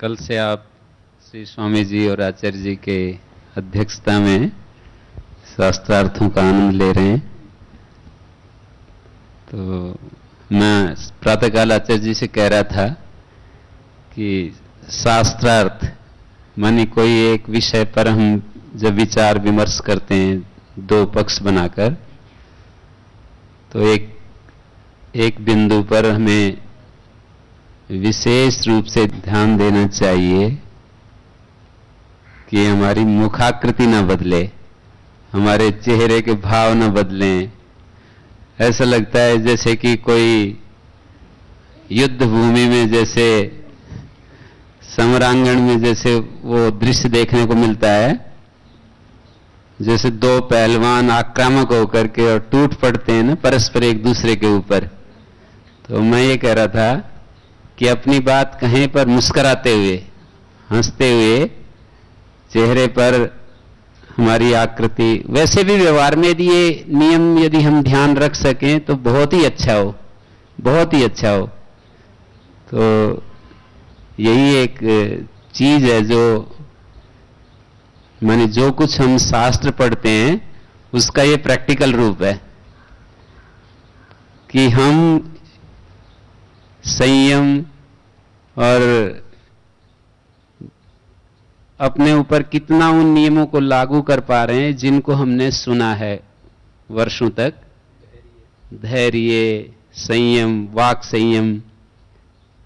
कल से आप श्री स्वामी जी और आचार्य जी के अध्यक्षता में शास्त्रार्थों का आनंद ले रहे हैं। तो मैं प्रातःकाल आचार्य जी से कह रहा था कि शास्त्रार्थ मानी कोई एक विषय पर हम जब विचार विमर्श करते हैं दो पक्ष बनाकर, तो एक बिंदु पर हमें विशेष रूप से ध्यान देना चाहिए कि हमारी मुखाकृति न बदले, हमारे चेहरे के भाव न बदलें। ऐसा लगता है जैसे कि कोई युद्ध भूमि में, जैसे समरांगण में जैसे वो दृश्य देखने को मिलता है, जैसे दो पहलवान आक्रामक होकर के और टूट पड़ते हैं ना परस्पर एक दूसरे के ऊपर। तो मैं ये कह रहा था कि अपनी बात कहीं पर मुस्कुराते हुए, हंसते हुए, चेहरे पर हमारी आकृति, वैसे भी व्यवहार में यदि ये नियम यदि हम ध्यान रख सकें तो बहुत ही अच्छा हो, बहुत ही अच्छा हो। तो यही एक चीज है जो माने जो कुछ हम शास्त्र पढ़ते हैं उसका ये प्रैक्टिकल रूप है कि हम संयम और अपने ऊपर कितना उन नियमों को लागू कर पा रहे हैं जिनको हमने सुना है वर्षों तक। धैर्य, संयम, वाक संयम,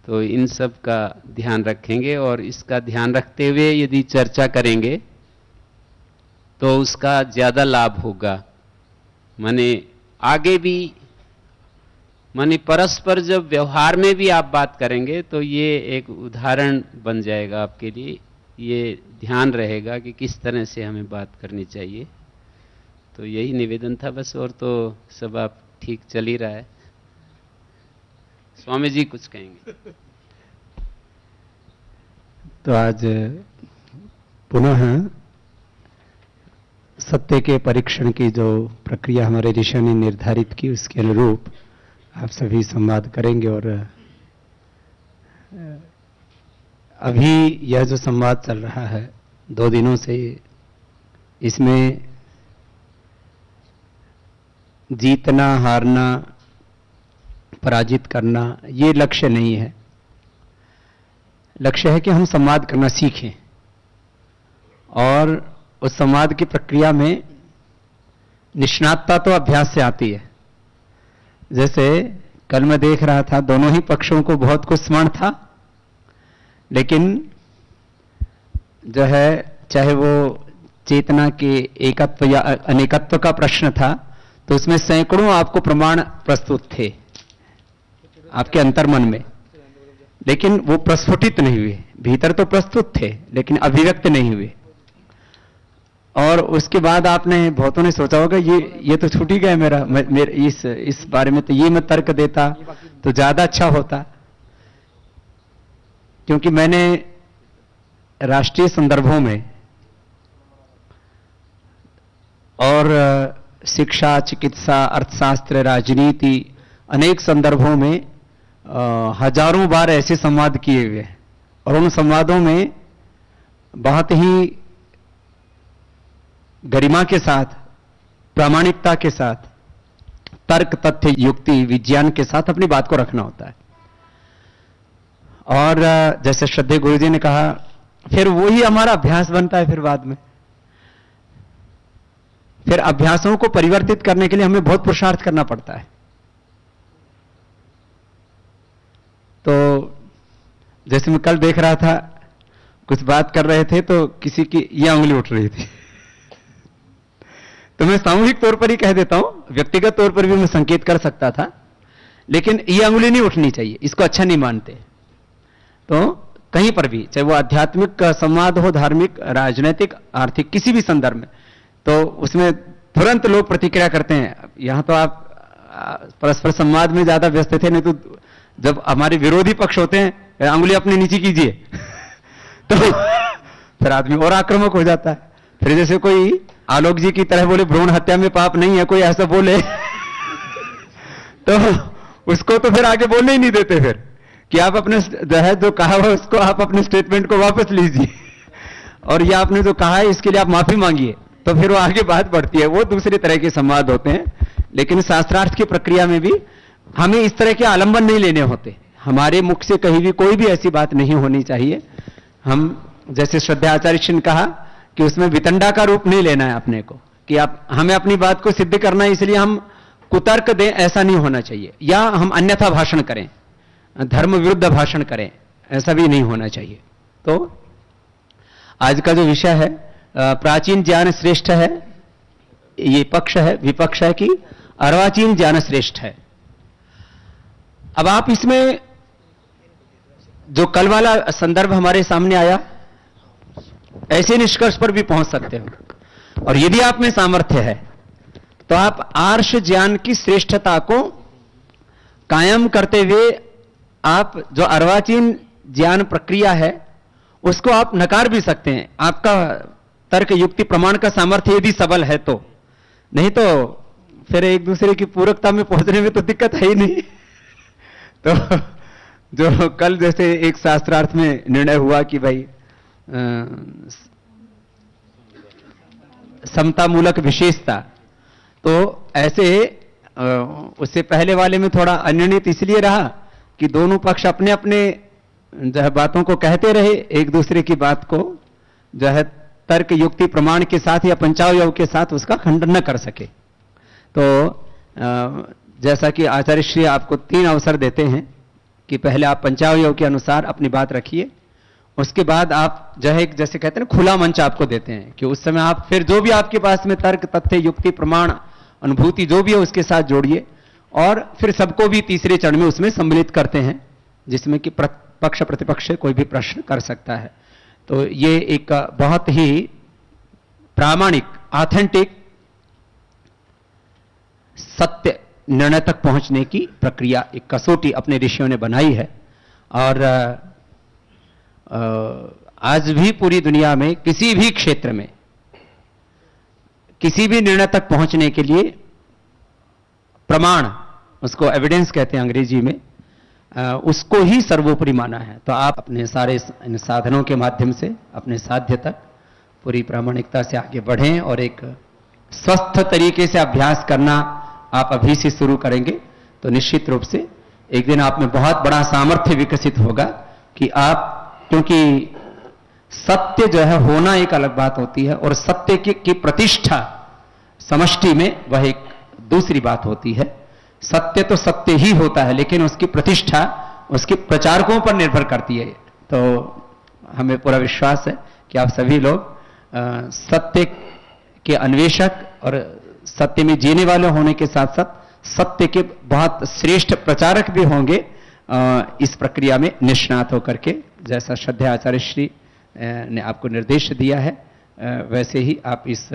तो इन सब का ध्यान रखेंगे और इसका ध्यान रखते हुए यदि चर्चा करेंगे तो उसका ज्यादा लाभ होगा। माने आगे भी, माने परस्पर जब व्यवहार में भी आप बात करेंगे तो ये एक उदाहरण बन जाएगा आपके लिए। ये ध्यान रहेगा कि किस तरह से हमें बात करनी चाहिए। तो यही निवेदन था बस, और तो सब आप ठीक चल ही रहा है। स्वामी जी कुछ कहेंगे? तो आज पुनः सत्य के परीक्षण की जो प्रक्रिया हमारे ऋषि ने निर्धारित की उसके अनुरूप आप सभी संवाद करेंगे। और अभी यह जो संवाद चल रहा है 2 दिनों से, इसमें जीतना, हारना, पराजित करना ये लक्ष्य नहीं है। लक्ष्य है कि हम संवाद करना सीखें और उस संवाद की प्रक्रिया में निष्णातता तो अभ्यास से आती है। जैसे कल मैं देख रहा था, दोनों ही पक्षों को बहुत कुछ स्मरण था, लेकिन जो है चाहे वो चेतना के एकत्व या अनेकत्व का प्रश्न था तो उसमें सैकड़ों आपको प्रमाण प्रस्तुत थे आपके अंतर्मन में, लेकिन वो प्रस्फुटित नहीं हुए। भीतर तो प्रस्तुत थे लेकिन अभिव्यक्त नहीं हुए। और उसके बाद आपने बहुतों ने सोचा होगा ये तो छूट ही गया मेरा इस बारे में, तो ये मैं तर्क देता तो ज्यादा अच्छा होता। क्योंकि मैंने राष्ट्रीय संदर्भों में और शिक्षा, चिकित्सा, अर्थशास्त्र, राजनीति, अनेक संदर्भों में हजारों बार ऐसे संवाद किए हुए, और उन संवादों में बहुत ही गरिमा के साथ, प्रामाणिकता के साथ, तर्क, तथ्य, युक्ति, विज्ञान के साथ अपनी बात को रखना होता है। और जैसे श्रद्धेय गुरुजी ने कहा, फिर वही हमारा अभ्यास बनता है। फिर बाद में फिर अभ्यासों को परिवर्तित करने के लिए हमें बहुत पुरुषार्थ करना पड़ता है। तो जैसे मैं कल देख रहा था, कुछ बात कर रहे थे तो किसी की ये उंगली उठ रही थी तो मैं सामूहिक तौर पर ही कह देता हूं, व्यक्तिगत तौर पर भी मैं संकेत कर सकता था, लेकिन ये उंगली नहीं उठनी चाहिए, इसको अच्छा नहीं मानते। तो कहीं पर भी, चाहे वो आध्यात्मिक संवाद हो, धार्मिक, राजनीतिक, आर्थिक, किसी भी संदर्भ में, तो उसमें तुरंत लोग प्रतिक्रिया करते हैं। यहां तो आप परस्पर संवाद में ज्यादा व्यस्त थे, नहीं तो जब हमारे विरोधी पक्ष होते हैं अंगुली अपनी नीचे कीजिए तो फिर आदमी और आक्रामक हो जाता है। फिर जैसे कोई आलोक जी की तरह बोले भ्रूण हत्या में पाप नहीं है, कोई ऐसा बोले तो उसको तो फिर आगे बोलने ही नहीं देते फिर कि आप अपने जो है जो कहा हुआ उसको आप अपने स्टेटमेंट को वापस लीजिए और ये आपने जो कहा है इसके लिए आप माफी मांगिए, तो फिर वो आगे बात बढ़ती है। वो दूसरे तरह के संवाद होते हैं। लेकिन शास्त्रार्थ की प्रक्रिया में भी हमें इस तरह के आलंबन नहीं लेने होते। हमारे मुख से कहीं भी कोई भी ऐसी बात नहीं होनी चाहिए। हम जैसे श्रद्धा आचार्य जी ने कहा कि उसमें वितंडा का रूप नहीं लेना है अपने को, कि आप हमें अपनी बात को सिद्ध करना है इसलिए हम कुतर्क दें, ऐसा नहीं होना चाहिए। या हम अन्यथा भाषण करें, धर्म विरुद्ध भाषण करें, ऐसा भी नहीं होना चाहिए। तो आज का जो विषय है प्राचीन ज्ञान श्रेष्ठ है, ये पक्ष है, विपक्ष है कि अर्वाचीन ज्ञान श्रेष्ठ है। अब आप इसमें जो कल वाला संदर्भ हमारे सामने आया, ऐसे निष्कर्ष पर भी पहुंच सकते हो। और यदि आप में सामर्थ्य है तो आप आर्ष ज्ञान की श्रेष्ठता को कायम करते हुए आप जो अर्वाचीन ज्ञान प्रक्रिया है उसको आप नकार भी सकते हैं। आपका तर्क युक्ति प्रमाण का सामर्थ्य यदि सबल है तो, नहीं तो फिर एक दूसरे की पूरकता में पहुंचने में तो दिक्कत है ही नहीं। तो जो कल जैसे एक शास्त्रार्थ में निर्णय हुआ कि भाई समता मूलक विशेषता, तो ऐसे उससे पहले वाले में थोड़ा अनिर्णित इसलिए रहा कि दोनों पक्ष अपने अपने जो है बातों को कहते रहे, एक दूसरे की बात को जो है तर्क युक्ति प्रमाण के साथ या पंचावयव के साथ उसका खंडन न कर सके। तो जैसा कि आचार्य श्री आपको 3 अवसर देते हैं कि पहले आप पंचावयव के अनुसार अपनी बात रखिए, उसके बाद आप जो है जैसे कहते हैं खुला मंच आपको देते हैं कि उस समय आप फिर जो भी आपके पास में तर्क तथ्य युक्ति प्रमाण अनुभूति जो भी है उसके साथ जोड़िए, और फिर सबको भी तीसरे चरण में उसमें सम्मिलित करते हैं जिसमें कि पक्ष प्रतिपक्ष कोई भी प्रश्न कर सकता है। तो ये एक बहुत ही प्रामाणिक ऑथेंटिक सत्य निर्णय तक पहुंचने की प्रक्रिया, एक कसौटी अपने ऋषियों ने बनाई है। और आज भी पूरी दुनिया में किसी भी क्षेत्र में किसी भी निर्णय तक पहुंचने के लिए प्रमाण, उसको एविडेंस कहते हैं अंग्रेजी में, उसको ही सर्वोपरि माना है। तो आप अपने सारे इन साधनों के माध्यम से अपने साध्य तक पूरी प्रामाणिकता से आगे बढ़ें और एक स्वस्थ तरीके से अभ्यास करना आप अभी से शुरू करेंगे तो निश्चित रूप से एक दिन आप में बहुत बड़ा सामर्थ्य विकसित होगा कि आप, क्योंकि सत्य जो है होना एक अलग बात होती है और सत्य की प्रतिष्ठा समष्टि में वह एक दूसरी बात होती है। सत्य तो सत्य ही होता है लेकिन उसकी प्रतिष्ठा उसके प्रचारकों पर निर्भर करती है। तो हमें पूरा विश्वास है कि आप सभी लोग सत्य के अन्वेषक और सत्य में जीने वाले होने के साथ साथ सत्य के बहुत श्रेष्ठ प्रचारक भी होंगे इस प्रक्रिया में निष्णात होकर के, जैसा श्रद्धा आचार्य श्री ने आपको निर्देश दिया है वैसे ही आप इस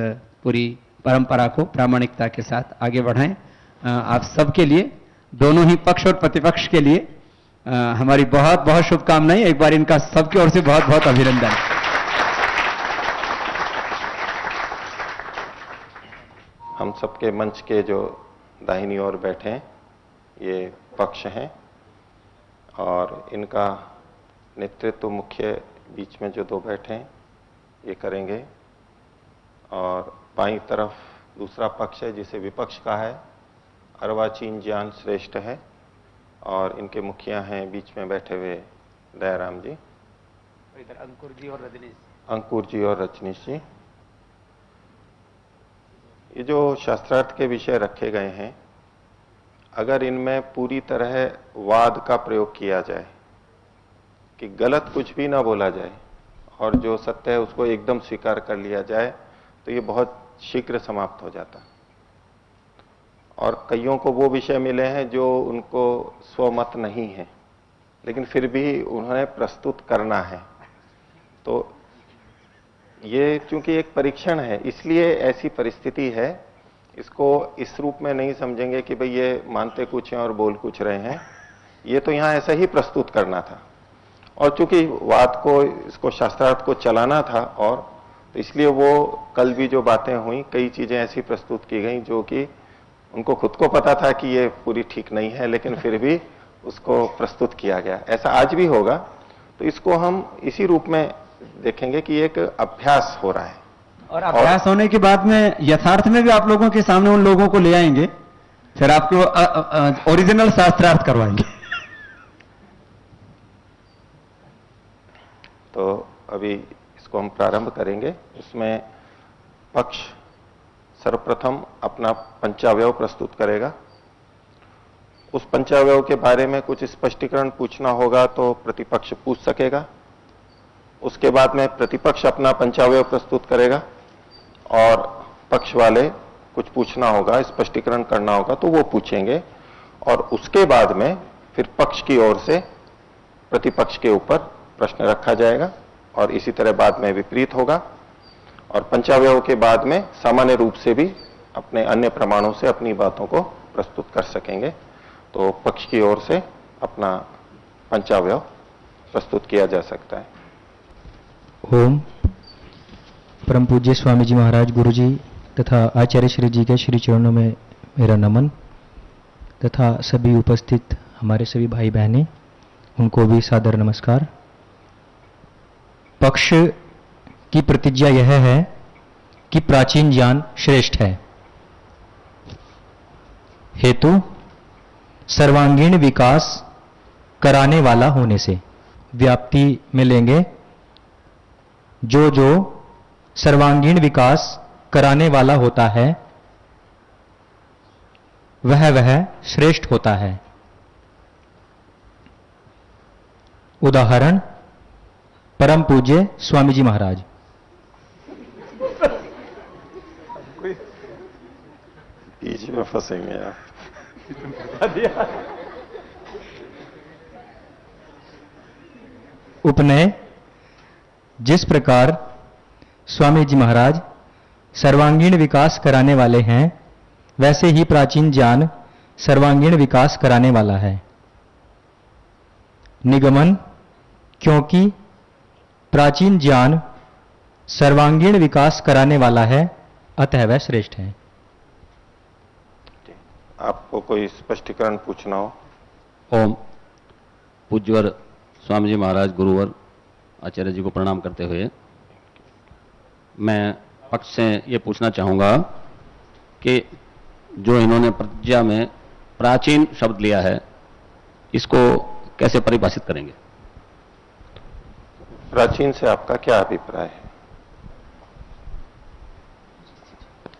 पूरी परंपरा को प्रामाणिकता के साथ आगे बढ़ाएं। आप सबके लिए, दोनों ही पक्ष और प्रतिपक्ष के लिए हमारी बहुत बहुत शुभकामनाएं। एक बार इनका सबकी ओर से बहुत बहुत अभिनंदन। हम सबके मंच के जो दाहिनी ओर बैठे हैं ये पक्ष हैं और इनका नेतृत्व मुख्य बीच में जो 2 बैठे हैं ये करेंगे, और बाईं तरफ दूसरा पक्ष है जिसे विपक्ष का है, अर्वाचीन ज्ञान श्रेष्ठ है, और इनके मुखिया हैं बीच में बैठे हुए दयाराम जी, इधर अंकुर जी और रजनीश, अंकुर जी और रजनीश जी। ये जो शास्त्रार्थ के विषय रखे गए हैं, अगर इनमें पूरी तरह वाद का प्रयोग किया जाए कि गलत कुछ भी ना बोला जाए और जो सत्य है उसको एकदम स्वीकार कर लिया जाए तो ये बहुत शीघ्र समाप्त हो जाता। और कईयों को वो विषय मिले हैं जो उनको स्वमत नहीं है लेकिन फिर भी उन्हें प्रस्तुत करना है। तो ये चूंकि एक परीक्षण है इसलिए ऐसी परिस्थिति है, इसको इस रूप में नहीं समझेंगे कि भाई ये मानते कुछ हैं और बोल कुछ रहे हैं। ये तो यहां ऐसा ही प्रस्तुत करना था और चूंकि वाद को, इसको शास्त्रार्थ को चलाना था, और तो इसलिए वो कल भी जो बातें हुई कई चीजें ऐसी प्रस्तुत की गई जो कि उनको खुद को पता था कि ये पूरी ठीक नहीं है लेकिन फिर भी उसको प्रस्तुत किया गया। ऐसा आज भी होगा। तो इसको हम इसी रूप में देखेंगे कि एक अभ्यास हो रहा है, और अभ्यास होने के बाद में यथार्थ में भी आप लोगों के सामने उन लोगों को ले आएंगे, फिर आपको ओरिजिनल शास्त्रार्थ करवाएंगे। तो अभी इसको हम प्रारंभ करेंगे। इसमें पक्ष सर्वप्रथम अपना पंचावयव प्रस्तुत करेगा। उस पंचावयव के बारे में कुछ स्पष्टीकरण पूछना होगा तो प्रतिपक्ष पूछ सकेगा। उसके बाद में प्रतिपक्ष अपना पंचावयव प्रस्तुत करेगा और पक्ष वाले कुछ पूछना होगा, स्पष्टीकरण करना होगा तो वो पूछेंगे, और उसके बाद में फिर पक्ष की ओर से प्रतिपक्ष के ऊपर प्रश्न रखा जाएगा, और इसी तरह बाद में विपरीत होगा। और पंचावयव के बाद में सामान्य रूप से भी अपने अन्य प्रमाणों से अपनी बातों को प्रस्तुत कर सकेंगे। तो पक्ष की ओर से अपना पंचावयव प्रस्तुत किया जा सकता है। ओम। परम पूज्य स्वामी जी महाराज, गुरु जी तथा आचार्य श्री जी के श्री चरणों में मेरा नमन, तथा सभी उपस्थित हमारे सभी भाई बहनें, उनको भी सादर नमस्कार। पक्ष की प्रतिज्ञा यह है कि प्राचीन ज्ञान श्रेष्ठ है। हेतु सर्वांगीण विकास कराने वाला होने से। व्याप्ति में लेंगे, जो जो सर्वांगीण विकास कराने वाला होता है वह श्रेष्ठ होता है। उदाहरण परम पूज्य स्वामी जी महाराज। बीच में फंसेंगे आप। उपनय जिस प्रकार स्वामी जी महाराज सर्वांगीण विकास कराने वाले हैं, वैसे ही प्राचीन ज्ञान सर्वांगीण विकास कराने वाला है। निगमन, क्योंकि प्राचीन ज्ञान सर्वांगीण विकास कराने वाला है, अतः वह श्रेष्ठ है। आपको कोई स्पष्टीकरण पूछना हो? ओम। पूज्यवर स्वामी जी महाराज, गुरुवर आचार्य जी को प्रणाम करते हुए मैं पक्ष से ये पूछना चाहूंगा कि जो इन्होंने प्रतिज्ञा में प्राचीन शब्द लिया है, इसको कैसे परिभाषित करेंगे? प्राचीन से आपका क्या अभिप्राय है?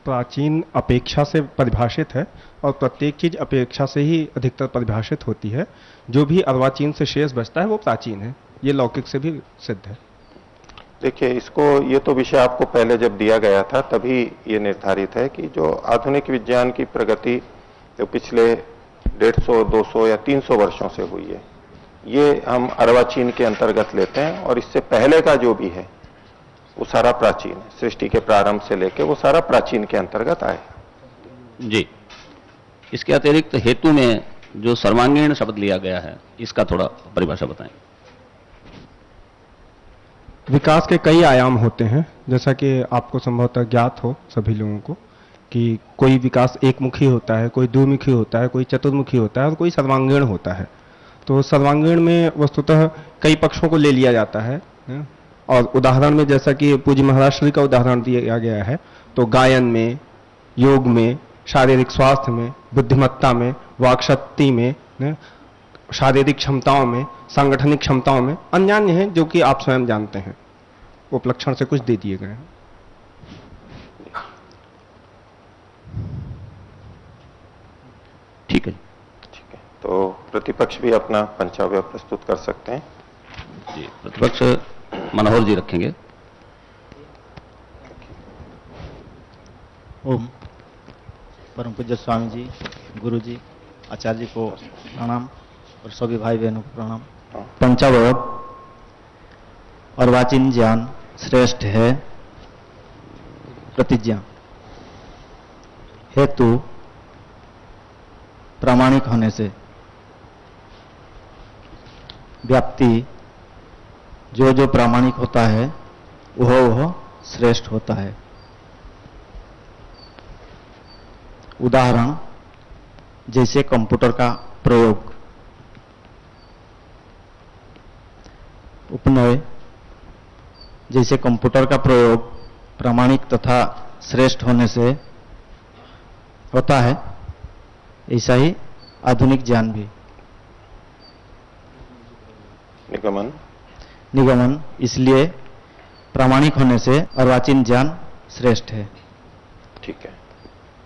प्राचीन अपेक्षा से परिभाषित है, और प्रत्येक चीज अपेक्षा से ही अधिकतर परिभाषित होती है। जो भी अर्वाचीन से शेष बचता है वो प्राचीन है। ये लौकिक से भी सिद्ध है। देखिए, इसको ये तो विषय आपको पहले जब दिया गया था तभी ये निर्धारित है कि जो आधुनिक विज्ञान की प्रगति जो पिछले 150, 200 या 300 वर्षों से हुई है, ये हम अर्वाचीन के अंतर्गत लेते हैं, और इससे पहले का जो भी है वो सारा प्राचीन है। सृष्टि के प्रारंभ से लेकर वो सारा प्राचीन के अंतर्गत आए। जी। इसके अतिरिक्त हेतु में जो सर्वांगीण शब्द लिया गया है, इसका थोड़ा परिभाषा बताएं। विकास के कई आयाम होते हैं, जैसा कि आपको संभवतः ज्ञात हो सभी लोगों को कि कोई विकास एक मुखी होता है, कोई द्विमुखी होता है, कोई चतुर्मुखी होता है, और कोई सर्वांगीण होता है। तो सर्वांगीण में वस्तुतः कई पक्षों को ले लिया जाता है। और उदाहरण में जैसा कि पूज्य महाराज श्री का उदाहरण दिया गया है, तो गायन में, योग में, शारीरिक स्वास्थ्य में, बुद्धिमत्ता में, वाक्शक्ति में, शारीरिक क्षमताओं में, सांगठनिक क्षमताओं में अन्यान्य हैं, जो कि आप स्वयं जानते हैं। उपलक्षण से कुछ दे दिए गए हैं। ठीक है। ठीक है, तो प्रतिपक्ष भी अपना पंचावयव प्रस्तुत कर सकते हैं। जी, प्रतिपक्ष मनोहर जी रखेंगे। ओम। परम पूज्य स्वामी जी, गुरु जी, आचार्य जी को प्रणाम, और सभी भाई बहनों को प्रणाम। पंचावयव और वाचिन ज्ञान श्रेष्ठ है। प्रतिज्ञा। हेतु प्रामाणिक होने से। व्याप्ति, जो जो प्रामाणिक होता है वह श्रेष्ठ होता है। उदाहरण जैसे कंप्यूटर का प्रयोग, उपनय जैसे कंप्यूटर का प्रयोग प्रामाणिक तथा श्रेष्ठ होने से होता है, ऐसा ही आधुनिक ज्ञान भी। निगमन इसलिए प्रामाणिक होने से अर्वाचीन ज्ञान श्रेष्ठ है। ठीक है,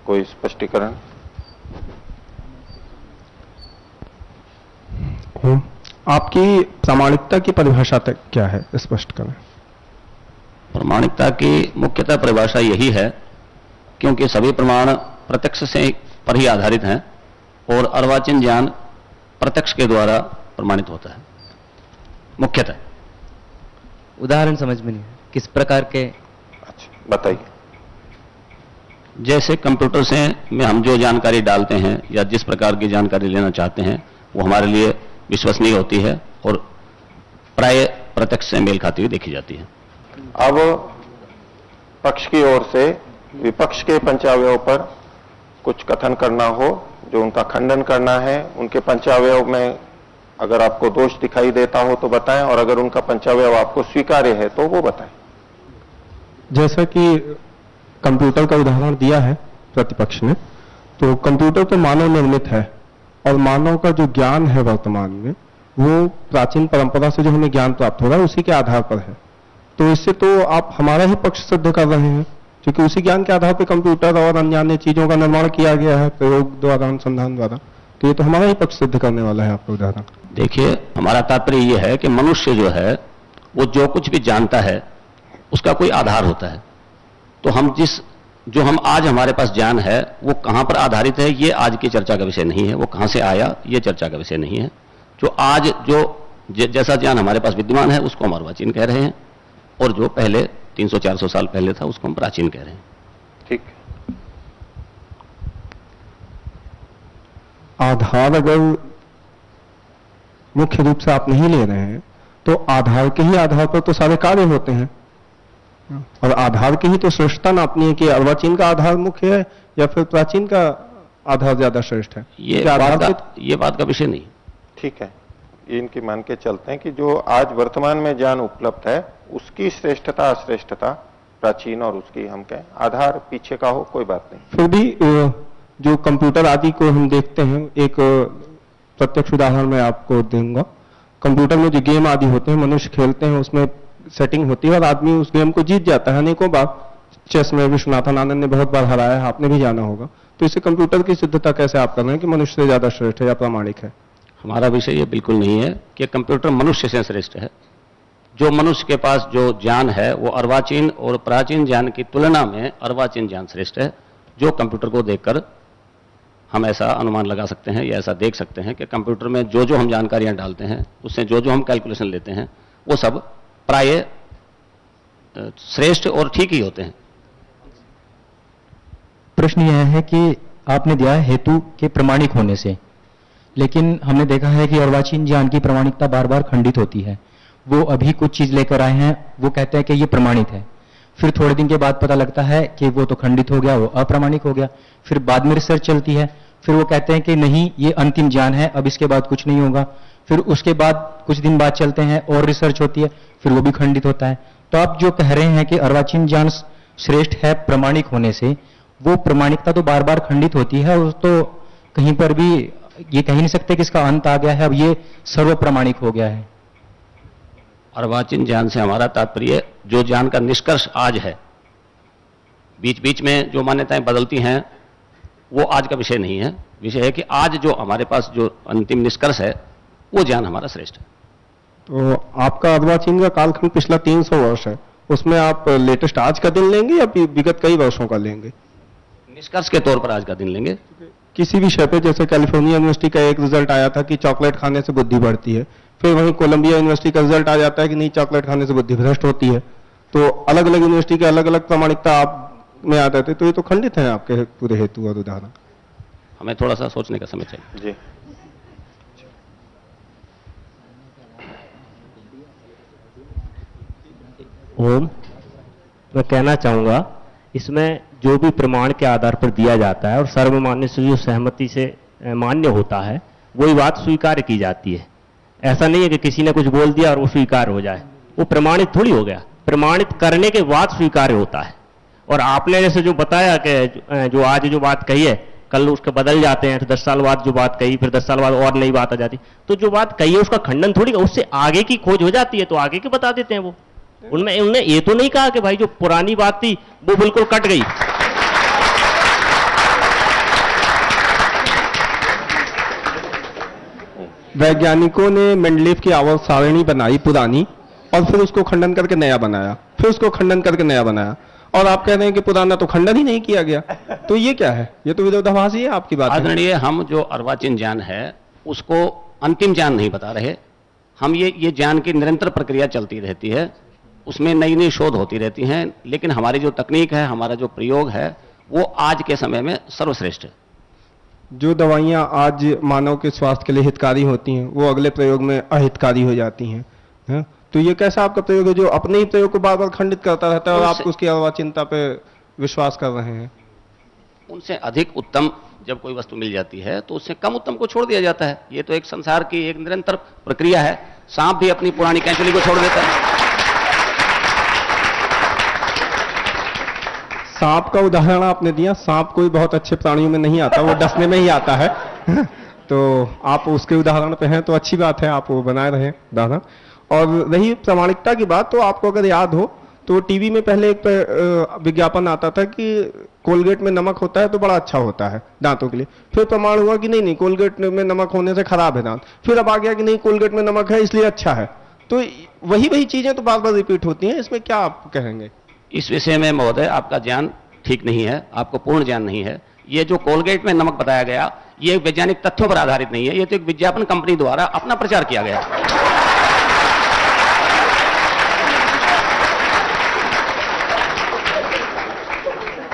कोई स्पष्टीकरण? आपकी प्रामाणिकता की परिभाषा तक क्या है, स्पष्ट करें। प्रामाणिकता की मुख्यतः परिभाषा यही है, क्योंकि सभी प्रमाण प्रत्यक्ष से पर ही आधारित हैं और अर्वाचीन ज्ञान प्रत्यक्ष के द्वारा प्रमाणित होता है मुख्यतः। उदाहरण समझ में नहीं, किस प्रकार के? अच्छा, बताइए। जैसे कंप्यूटर से में हम जो जानकारी डालते हैं या जिस प्रकार की जानकारी लेना चाहते हैं वो हमारे लिए विश्वसनीय होती है और प्राय प्रत्यक्ष से मेल खाती हुई देखी जाती है। अब पक्ष की ओर से विपक्ष के पंचावयव पर कुछ कथन करना हो, जो उनका खंडन करना है, उनके पंचावयव में अगर आपको दोष दिखाई देता हो तो बताएं, और अगर उनका पंचावयव आपको स्वीकार्य है तो वो बताएं। जैसा कि कंप्यूटर का उदाहरण दिया है प्रतिपक्ष ने, तो कंप्यूटर तो मानव निर्मित है और मानव का जो ज्ञान है वर्तमान में वो प्राचीन परंपरा से जो हमें ज्ञान प्राप्त हो रहा है उसी के आधार पर है। तो इससे तो आप हमारा ही पक्ष सिद्ध कर रहे हैं, क्योंकि उसी ज्ञान के आधार पर कंप्यूटर और अन्य चीजों का निर्माण किया गया है प्रयोग द्वारा, अनुसंधान द्वारा। तो ये तो हमारा ही पक्ष सिद्ध करने वाला है आपका उदाहरण। देखिए, हमारा तात्पर्य यह है कि मनुष्य जो है वो जो कुछ भी जानता है उसका कोई आधार होता है। तो हम जो हम आज हमारे पास ज्ञान है वो कहां पर आधारित है ये आज की चर्चा का विषय नहीं है, वो कहां से आया ये चर्चा का विषय नहीं है। जो आज जैसा ज्ञान हमारे पास विद्यमान है उसको हम अर्वाचीन कह रहे हैं, और जो पहले 300-400 साल पहले था उसको हम प्राचीन कह रहे हैं। ठीक। आधार अगर मुख्य रूप से आप नहीं ले रहे हैं तो आधार के ही आधार पर तो सारे कार्य होते हैं, और आधार की ही तो श्रेष्ठता नापनी है कि अर्वाचीन का आधार मुख्य है या फिर प्राचीन का आधार ज्यादा श्रेष्ठ है। ये बात का विषय नहीं। ठीक है, ये इनकी मान के चलते हैं कि जो आज वर्तमान में ज्ञान उपलब्ध है उसकी श्रेष्ठता अश्रेष्ठता प्राचीन और उसकी हम कहें आधार पीछे का हो, कोई बात नहीं। फिर भी जो कंप्यूटर आदि को हम देखते हैं, एक प्रत्यक्ष उदाहरण मैं आपको दूंगा। कंप्यूटर में जो गेम आदि होते हैं मनुष्य खेलते हैं, उसमें सेटिंग होती है और आदमी उस गेम को जीत जाता है अनेकों बार। चेस में विश्वनाथन आनंद ने बहुत बार हराया है, आपने भी जाना होगा। तो इससे कंप्यूटर की सिद्धता कैसे आप कर रहे हैं कि मनुष्य से ज्यादा श्रेष्ठ है या प्रामाणिक है? हमारा विषय ये बिल्कुल नहीं है कि कंप्यूटर मनुष्य से श्रेष्ठ है। जो मनुष्य के पास जो ज्ञान है वो अर्वाचीन और प्राचीन ज्ञान की तुलना में अर्वाचीन ज्ञान श्रेष्ठ है। जो कंप्यूटर को देखकर हम ऐसा अनुमान लगा सकते हैं या ऐसा देख सकते हैं कि कंप्यूटर में जो जो हम जानकारियां डालते हैं, उससे जो जो हम कैलकुलेशन लेते हैं, वो सब प्राय श्रेष्ठ और ठीक ही होते हैं। प्रश्न यह है कि आपने दिया है हेतु के प्रमाणिक होने से, लेकिन हमने देखा है कि अर्वाचीन ज्ञान की प्रामाणिकता बार बार खंडित होती है। वो अभी कुछ चीज लेकर आए हैं, वो कहते हैं कि ये प्रमाणित है, फिर थोड़े दिन के बाद पता लगता है कि वो तो खंडित हो गया, वो अप्रामाणिक हो गया। फिर बाद में रिसर्च चलती है, फिर वो कहते हैं कि नहीं ये अंतिम ज्ञान है, अब इसके बाद कुछ नहीं होगा। फिर उसके बाद कुछ दिन बाद चलते हैं और रिसर्च होती है, फिर वो भी खंडित होता है। तो आप जो कह रहे हैं कि अर्वाचीन ज्ञान श्रेष्ठ है प्रमाणिक होने से, वो प्रमाणिकता तो बार बार खंडित होती है, और तो कहीं पर भी ये कह नहीं सकते कि इसका अंत आ गया है, अब ये सर्व प्रमाणिक हो गया है। अर्वाचीन ज्ञान से हमारा तात्पर्य जो ज्ञान का निष्कर्ष आज है, बीच बीच में जो मान्यताएं बदलती हैं वो आज का विषय नहीं है। विषय है कि आज जो हमारे पास जो अंतिम निष्कर्ष है वो ज्ञान हमारा श्रेष्ठ है। तो आपका अर्वाचीन का कालखंड पिछला 300 वर्ष है, उसमें आप लेटेस्ट आज का दिन लेंगे या विगत कई वर्षों का लेंगे? निष्कर्ष के तौर पर आज का दिन लेंगे। किसी भी विषय पे, जैसे कैलिफोर्निया यूनिवर्सिटी का एक रिजल्ट आया था कि चॉकलेट खाने से बुद्धि बढ़ती है, फिर वहीं कोलंबिया यूनिवर्सिटी का रिजल्ट आ जाता है कि नहीं चॉकलेट खाने से बुद्धि भ्रष्ट होती है। तो अलग अलग यूनिवर्सिटी के अलग अलग प्रामाणिकता आप में आ जाते, तो ये तो खंडित है आपके पूरे हेतु और उदाहरण। हमें थोड़ा सा सोचने का समय चाहिए। जी ओम, मैं कहना चाहूंगा इसमें जो भी प्रमाण के आधार पर दिया जाता है और सर्वमान्य से जो सहमति से मान्य होता है वही बात स्वीकार की जाती है। ऐसा नहीं है कि किसी ने कुछ बोल दिया और वो स्वीकार हो जाए, वो प्रमाणित थोड़ी हो गया, प्रमाणित करने के बाद स्वीकार्य होता है। और आपने जैसे जो बताया कि जो आज जो बात कही है कल उसके बदल जाते हैं, तो 10 साल बाद जो बात कही फिर 10 साल बाद और नई बात आ जाती, तो जो बात कही है उसका खंडन थोड़ी, उससे आगे की खोज हो जाती है तो आगे की बता देते हैं वो। उन्होंने ये तो नहीं कहा कि भाई जो पुरानी बात थी वो बिल्कुल कट गई। वैज्ञानिकों ने मेंडलीव की आवर्त सारणी बनाई पुरानी, और फिर उसको खंडन करके नया बनाया, फिर उसको खंडन करके नया बनाया, और आप कह रहे हैं कि पुराना तो खंडन ही नहीं किया गया, तो ये क्या है? ये तो विरोधाभासी है आपकी बात। आदरणीय, हम जो अर्वाचीन ज्ञान है उसको अंतिम ज्ञान नहीं बता रहे, हम ये ज्ञान की निरंतर प्रक्रिया चलती रहती है, उसमें नई नई शोध होती रहती हैं, लेकिन हमारी जो तकनीक है, हमारा जो प्रयोग है, वो आज के समय में सर्वश्रेष्ठ है। जो दवाइयां आज मानव के स्वास्थ्य के लिए हितकारी होती हैं वो अगले प्रयोग में अहितकारी हो जाती हैं, है? तो ये कैसा आपका प्रयोग है जो अपने ही प्रयोग को बार बार खंडित करता रहता है और आप उसकी अर्वाचीनता पे विश्वास कर रहे हैं? उनसे अधिक उत्तम जब कोई वस्तु मिल जाती है तो उससे कम उत्तम को छोड़ दिया जाता है। ये तो एक संसार की एक निरंतर प्रक्रिया है। सांप भी अपनी पुरानी कैंचुली को छोड़ देता है। सांप का उदाहरण आपने दिया, सांप कोई बहुत अच्छे प्राणियों में नहीं आता, वो डसने में ही आता है तो आप उसके उदाहरण पे हैं तो अच्छी बात है, आप वो बनाए रहे उदाहरण। और रही प्रामाणिकता की बात, तो आपको अगर याद हो तो टीवी में पहले एक विज्ञापन आता था कि कोलगेट में नमक होता है तो बड़ा अच्छा होता है दांतों के लिए, फिर प्रमाण हुआ कि नहीं कोलगेट में नमक होने से खराब है दांत, फिर अब आ गया कि नहीं कोलगेट में नमक है इसलिए अच्छा है। तो वही चीजें तो बार बार रिपीट होती हैं, इसमें क्या आप कहेंगे? इस विषय में महोदय आपका ज्ञान ठीक नहीं है, आपको पूर्ण ज्ञान नहीं है। ये जो कोलगेट में नमक बताया गया ये वैज्ञानिक तथ्यों पर आधारित नहीं है, ये तो एक विज्ञापन कंपनी द्वारा अपना प्रचार किया गया।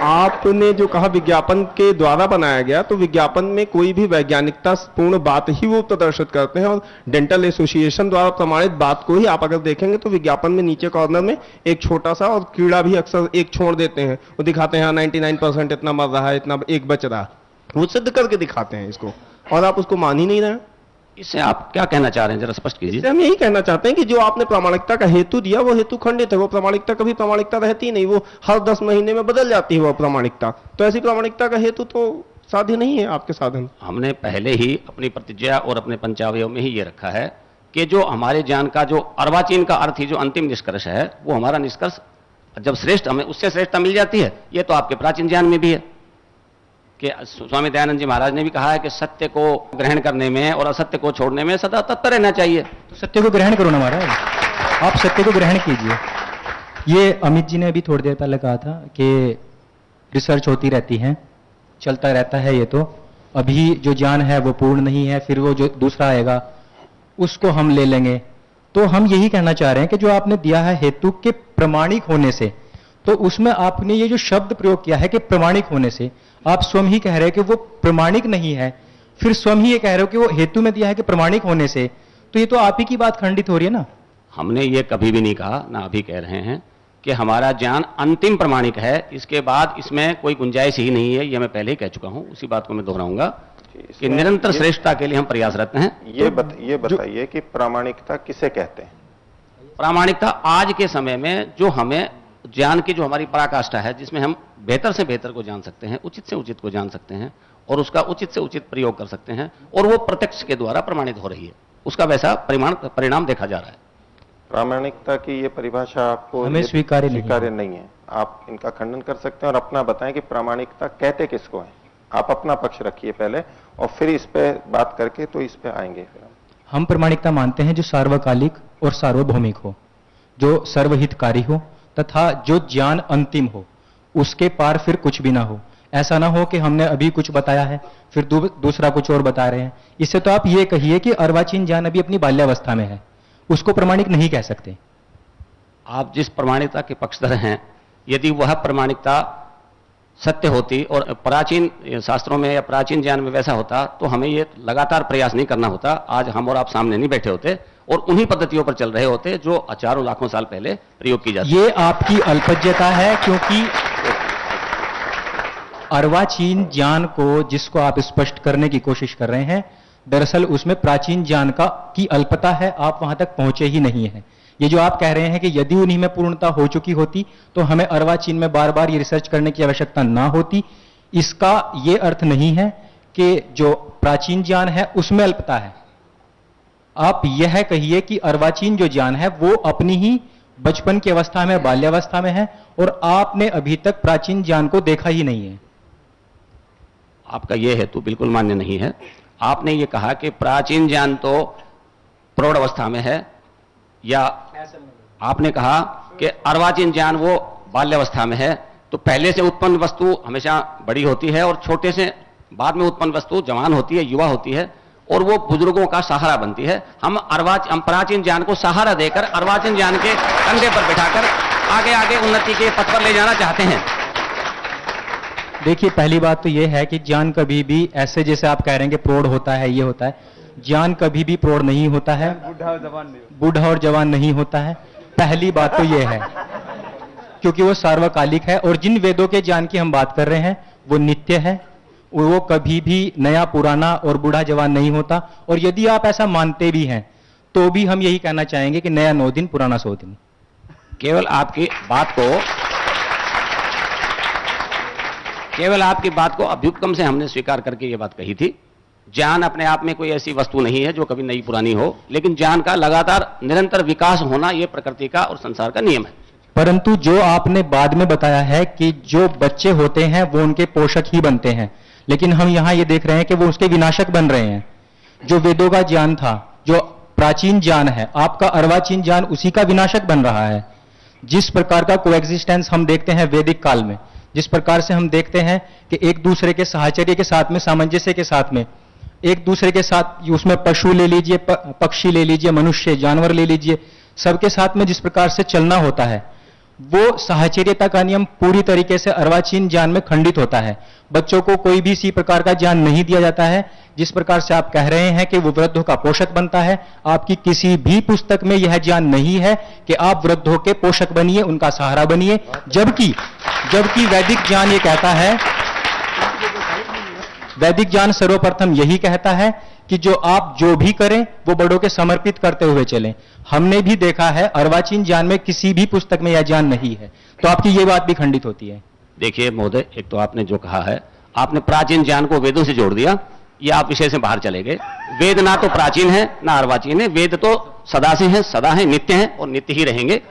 आपने जो कहा विज्ञापन के द्वारा बनाया गया, तो विज्ञापन में कोई भी वैज्ञानिकता पूर्ण बात ही वो प्रदर्शित करते हैं, और डेंटल एसोसिएशन द्वारा प्रमाणित बात को ही आप अगर देखेंगे तो विज्ञापन में नीचे कॉर्नर में एक छोटा सा और कीड़ा भी अक्सर एक छोड़ देते हैं, वो दिखाते हैं 99% इतना मर रहा है, इतना एक बच रहा है, वो सिद्ध करके दिखाते हैं इसको, और आप उसको मान ही नहीं रहे। इससे आप क्या कहना चाह रहे हैं जरा स्पष्ट कीजिए। हम यही कहना चाहते हैं कि जो आपने प्रामाणिकता का हेतु दिया वो हेतु खंडित है, वो प्रामाणिकता कभी प्रामाणिकता रहती नहीं, वो हर 10 महीने में बदल जाती है वो प्रामाणिकता, तो ऐसी प्रामाणिकता का हेतु तो साध्य नहीं है आपके साधन। हमने पहले ही अपनी प्रतिज्ञा और अपने पंचावयों में ही ये रखा है कि जो हमारे ज्ञान का जो अर्वाचीन का अर्थ ही जो अंतिम निष्कर्ष है, वो हमारा निष्कर्ष जब श्रेष्ठ हमें उससे श्रेष्ठता मिल जाती है, ये तो आपके प्राचीन ज्ञान में भी है कि स्वामी दयानंद जी महाराज ने भी कहा है कि सत्य को ग्रहण करने में और असत्य को छोड़ने में सदा तत्पर रहना चाहिए। तो सत्य को ग्रहण करो ना महाराज, आप सत्य को ग्रहण कीजिए। ये अमित जी ने अभी थोड़ी देर पहले कहा था कि रिसर्च होती रहती है, चलता रहता है, ये तो अभी जो ज्ञान है वो पूर्ण नहीं है, फिर वो जो दूसरा आएगा उसको हम ले लेंगे। तो हम यही कहना चाह रहे हैं कि जो आपने दिया है हेतु के प्रमाणिक होने से, तो उसमें आपने ये जो शब्द प्रयोग किया है कि प्रमाणिक होने से, आप स्वयं ही कह रहे हैं कि वो प्रमाणिक नहीं है, फिर स्वयं ही ये कह रहे हो कि वो हेतु में दिया है कि प्रमाणिक होने से, तो ये तो आप ही की बात खंडित हो रही है ना। हमने ये कभी भी नहीं कहा, ना अभी कह रहे हैं कि हमारा ज्ञान अंतिम प्रमाणिक है, इसके बाद इसमें कोई गुंजाइश ही नहीं है, ये मैं पहले ही कह चुका हूं। उसी बात को मैं दोहराऊंगा कि निरंतर श्रेष्ठता के लिए हम प्रयासरत हैं। ये बताइए कि प्रामाणिकता किसे कहते हैं? प्रामाणिकता आज के समय में जो हमें ज्ञान की जो हमारी पराकाष्ठा है, जिसमें हम बेहतर से बेहतर को जान सकते हैं, उचित से उचित को जान सकते हैं और उसका उचित से उचित प्रयोग कर सकते हैं, और वो प्रत्यक्ष के द्वारा प्रमाणित हो रही है, उसका वैसा परिणाम देखा जा रहा है। प्रामाणिकता की ये परिभाषा आपको हमें स्वीकार्य नहीं है, आप इनका खंडन कर सकते हैं और अपना बताएं कि प्रामाणिकता कहते किसको है। आप अपना पक्ष रखिए पहले और फिर इस पे बात करके तो इस पे आएंगे। हम प्रामाणिकता मानते हैं जो सार्वकालिक और सार्वभौमिक हो, जो सर्वहितकारी हो तथा जो ज्ञान अंतिम हो, उसके पार फिर कुछ भी ना हो। ऐसा ना हो कि हमने अभी कुछ बताया है फिर दूसरा कुछ और बता रहे हैं। इससे तो आप ये कहिए कि अर्वाचीन ज्ञान अभी अपनी बाल्यावस्था में है, उसको प्रामाणिक नहीं कह सकते। आप जिस प्रामाणिकता के पक्षधर हैं, यदि वह प्रामाणिकता सत्य होती और प्राचीन शास्त्रों में या प्राचीन ज्ञान में वैसा होता, तो हमें ये लगातार प्रयास नहीं करना होता, आज हम और आप सामने नहीं बैठे होते और उन्हीं पद्धतियों पर चल रहे होते जो हजारों लाखों साल पहले प्रयोग की जाती। ये आपकी अल्पज्ञता है, क्योंकि अर्वाचीन ज्ञान को जिसको आप स्पष्ट करने की कोशिश कर रहे हैं, दरअसल उसमें प्राचीन ज्ञान की अल्पता है, आप वहां तक पहुंचे ही नहीं है। ये जो आप कह रहे हैं कि यदि उन्हीं में पूर्णता हो चुकी होती तो हमें अर्वाचीन में बार बार ये रिसर्च करने की आवश्यकता ना होती, इसका ये अर्थ नहीं है कि जो प्राचीन ज्ञान है उसमें अल्पता है। आप यह कहिए कि अर्वाचीन जो ज्ञान है वो अपनी ही बचपन की अवस्था में, बाल्यावस्था में है, और आपने अभी तक प्राचीन ज्ञान को देखा ही नहीं है। आपका यह हेतु बिल्कुल मान्य नहीं है। आपने ये कहा कि प्राचीन ज्ञान तो प्रौढ़ अवस्था में है, या आपने कहा कि अर्वाचीन ज्ञान वो बाल्यावस्था में है। तो पहले से उत्पन्न वस्तु हमेशा बड़ी होती है और छोटे से बाद में उत्पन्न वस्तु जवान होती है, युवा होती है, और वो बुजुर्गों का सहारा बनती है। हम प्राचीन ज्ञान को सहारा देकर अर्वाचीन ज्ञान के कंधे पर बिठाकर आगे आगे उन्नति के पथ पर ले जाना चाहते हैं। देखिए, पहली बात तो यह है कि ज्ञान कभी भी ऐसे जैसे आप कह रहे हैं कि प्रौढ़ होता है, ये होता है, ज्ञान कभी भी प्रौढ़ नहीं होता है, बूढ़ा और जवान नहीं होता है। पहली बात तो यह है, क्योंकि वो सार्वकालिक है, और जिन वेदों के ज्ञान की हम बात कर रहे हैं वो नित्य है, वो कभी भी नया पुराना और बूढ़ा जवान नहीं होता। और यदि आप ऐसा मानते भी हैं तो भी हम यही कहना चाहेंगे कि नया 9 दिन पुराना 100 दिन। केवल आपकी बात को अभ्युपगम से हमने स्वीकार करके ये बात कही थी। ज्ञान अपने आप में कोई ऐसी वस्तु नहीं है जो कभी नई पुरानी हो, लेकिन ज्ञान का लगातार निरंतर विकास होना यह प्रकृति का और संसार का नियम है। परंतु जो आपने बाद में बताया है कि जो बच्चे होते हैं वो उनके पोषक ही बनते हैं, लेकिन हम यहां ये देख रहे हैं कि वो उसके विनाशक बन रहे हैं। जो वेदों का ज्ञान था, जो प्राचीन ज्ञान है, आपका अर्वाचीन ज्ञान उसी का विनाशक बन रहा है। जिस प्रकार का कोएग्जिस्टेंस हम देखते हैं वैदिक काल में, जिस प्रकार से हम देखते हैं कि एक दूसरे के साहचर्य के साथ में, सामंजस्य के साथ में, एक दूसरे के साथ, उसमें पशु ले लीजिए, पक्षी ले लीजिए, मनुष्य, जानवर ले लीजिए, सबके साथ में जिस प्रकार से चलना होता है, वो साहचर्यता का नियम पूरी तरीके से अर्वाचीन ज्ञान में खंडित होता है। बच्चों को कोई भी इसी प्रकार का ज्ञान नहीं दिया जाता है। जिस प्रकार से आप कह रहे हैं कि वो वृद्धों का पोषक बनता है, आपकी किसी भी पुस्तक में यह ज्ञान नहीं है कि आप वृद्धों के पोषक बनिए, उनका सहारा बनिए। जबकि वैदिक ज्ञान ये कहता है, वैदिक ज्ञान सर्वप्रथम यही कहता है कि जो आप जो भी करें वो बड़ों के समर्पित करते हुए चलें। हमने भी देखा है अर्वाचीन ज्ञान में किसी भी पुस्तक में यह ज्ञान नहीं है, तो आपकी ये बात भी खंडित होती है। देखिए महोदय, एक तो आपने जो कहा है, आपने प्राचीन ज्ञान को वेदों से जोड़ दिया, ये आप विषय से बाहर चले गए। वेद ना तो प्राचीन है ना अर्वाचीन है, वेद तो सदा से हैं, सदा हैं, नित्य हैं और नित्य ही रहेंगे।